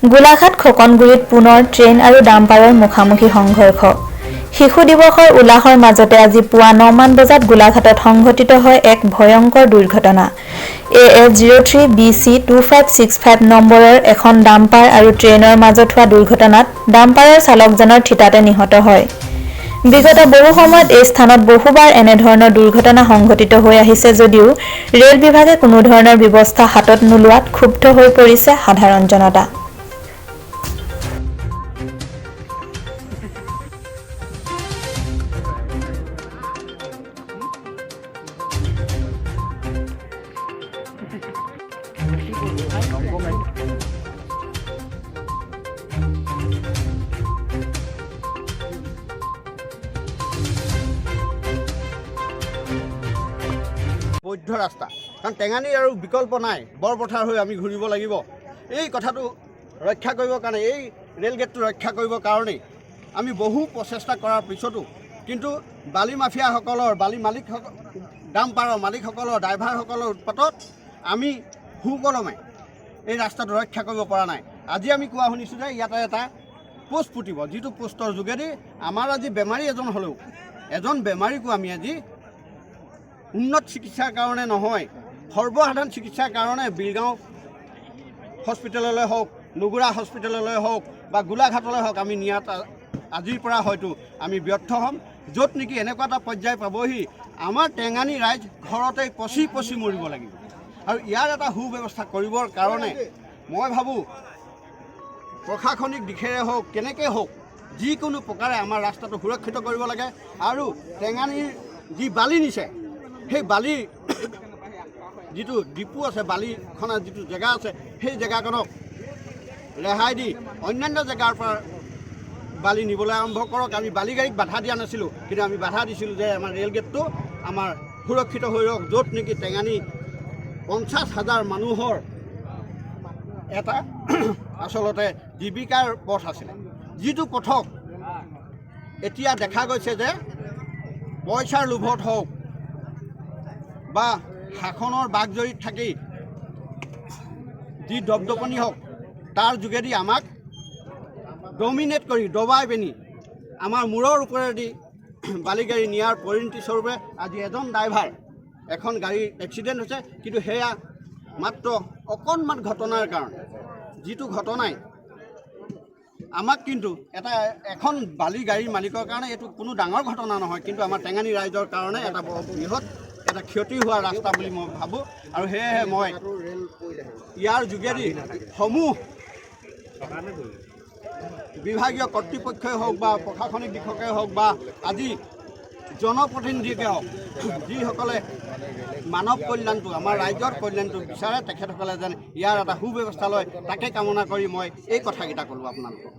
গোলাঘাট খোকনগুৰিত পুনৰ ট্ৰেইন আৰু ডাম্পাৰৰ মুখামুখি সংঘৰ্ষ। শিশু দিৱসৰ উলাহৰ মাজতে আজি পুৱা 9 মান বজাত গোলাঘাটত সংঘটিত হয় এক ভয়ংকৰ দুৰ্ঘটনা। AS03 BC 2565 নম্বৰৰ এখন ডাম্পাৰ আৰু ট্ৰেইনৰ মাজত হোৱা দুৰ্ঘটনাত ডাম্পাৰৰ চালকজনৰ থিতাতে নিহত হয়। বিগত বহু সময়ত এই স্থানত বহুবাৰ এনেধৰণৰ দুৰ্ঘটনা সংঘটিত হৈ আহিছে যদিও ৰেল বিভাগে কোনো ধৰণৰ ব্যৱস্থা হাতত নোলোৱাত ক্ষুব্ধ হৈ পৰিছে সাধাৰণ জনতা। বৈধ ৰাস্তা, কাৰণ টেঙানীৰ আৰু বিকল্প নাই, বৰপথাৰ হৈ আমি ঘূৰিব লাগিব। এই কথাটো ৰক্ষা কৰিবৰ কাৰণে, এই ৰেল গেটটো ৰক্ষা কৰিবৰ কাৰণেই আমি বহু প্ৰচেষ্টা কৰাৰ পিছতো কিন্তু বালি মাফিয়াসকলৰ, বালি মালিকসকল, ডাম্পাৰৰ মালিকসকলৰ, ড্ৰাইভাৰসকলৰ উৎপাতত আমি সুকলমে এই ৰাস্তাটো ৰক্ষা কৰিব পৰা নাই। আজি আমি কোৱা শুনিছোঁ যে ইয়াতে এটা পোষ্ট পুতিব, যিটো পোষ্টৰ যোগেদি আমাৰ আজি বেমাৰী এজন হ'লেও, এজন বেমাৰীকো আমি আজি উন্নত চিকিৎসাৰ কাৰণে নহয়, সৰ্বসাধাৰণ চিকিৎসাৰ কাৰণে বিলগাঁও হস্পিটেললৈ হওক, নুগুৰা হস্পিটেললৈ হওক বা গোলাঘাটলৈ হওক আমি নিয়াত আজিৰ পৰা হয়তো আমি ব্যৰ্থ হ'ম। য'ত নেকি এনেকুৱা এটা পৰ্যায় পাবহি আমাৰ টেঙানী ৰাইজ ঘৰতেই পচি পচি মৰিব লাগিব। আৰু ইয়াৰ এটা সুব্যৱস্থা কৰিবৰ কাৰণে মই ভাবোঁ প্ৰশাসনিক দিশেৰে হওক, কেনেকৈ হওক, যিকোনো প্ৰকাৰে আমাৰ ৰাস্তাটো সুৰক্ষিত কৰিব লাগে। আৰু টেঙানীৰ যি বালি নিছে, সেই বালি যিটো ডিপু আছে, বালি খনা যিটো জেগা আছে, সেই জেগাকণক ৰেহাই দি অন্যান্য জেগাৰ পৰা বালি নিবলৈ আৰম্ভ কৰক। আমি বালি গাড়ীক বাধা দিয়া নাছিলোঁ, কিন্তু আমি বাধা দিছিলোঁ যে আমাৰ ৰেল গেটটো আমাৰ সুৰক্ষিত হৈ ৰওক, য'ত নেকি টেঙানী 50,000 মানুহৰ এটা আচলতে জীৱিকাৰ পথ আছিলে, যিটো পথক এতিয়া দেখা গৈছে যে পইচাৰ লোভত হওক বা শাসনৰ বাগজৰীত থাকি যি দপদপনি হওক, তাৰ যোগেদি আমাক ডমিনেট কৰি দবাই পিনি আমাৰ মূৰৰ ওপৰেদি বালিগাড়ী নিয়াৰ পৰিণতি স্বৰূপে আজি এজন ড্ৰাইভাৰ, এখন গাড়ী এক্সিডেণ্ট হৈছে। কিন্তু সেয়া মাত্ৰ অকণমান ঘটনাৰ কাৰণে, যিটো ঘটনাই আমাক কিন্তু এখন বালি গাড়ীৰ মালিকৰ কাৰণে এইটো কোনো ডাঙৰ ঘটনা নহয়, কিন্তু আমাৰ টেঙানী ৰাইজৰ কাৰণে এটা বৃহৎ এটা ক্ষতি হোৱা ৰাস্তা বুলি মই ভাবোঁ। আৰু সেয়েহে মই ইয়াৰ যোগেদি সমূহ বিভাগীয় কৰ্তৃপক্ষই হওক বা প্ৰশাসনিক দিশকে হওক বা আজি জনপ্ৰতিনিধিকে হওক, যিসকলে মানৱ কল্যাণটো, আমাৰ ৰাইজৰ কল্যাণটো বিচাৰে, তেখেতসকলে যেন ইয়াৰ এটা সুব্যৱস্থা লয়, তাকে কামনা কৰি মই এই কথাকেইটা ক'লোঁ আপোনালোকক।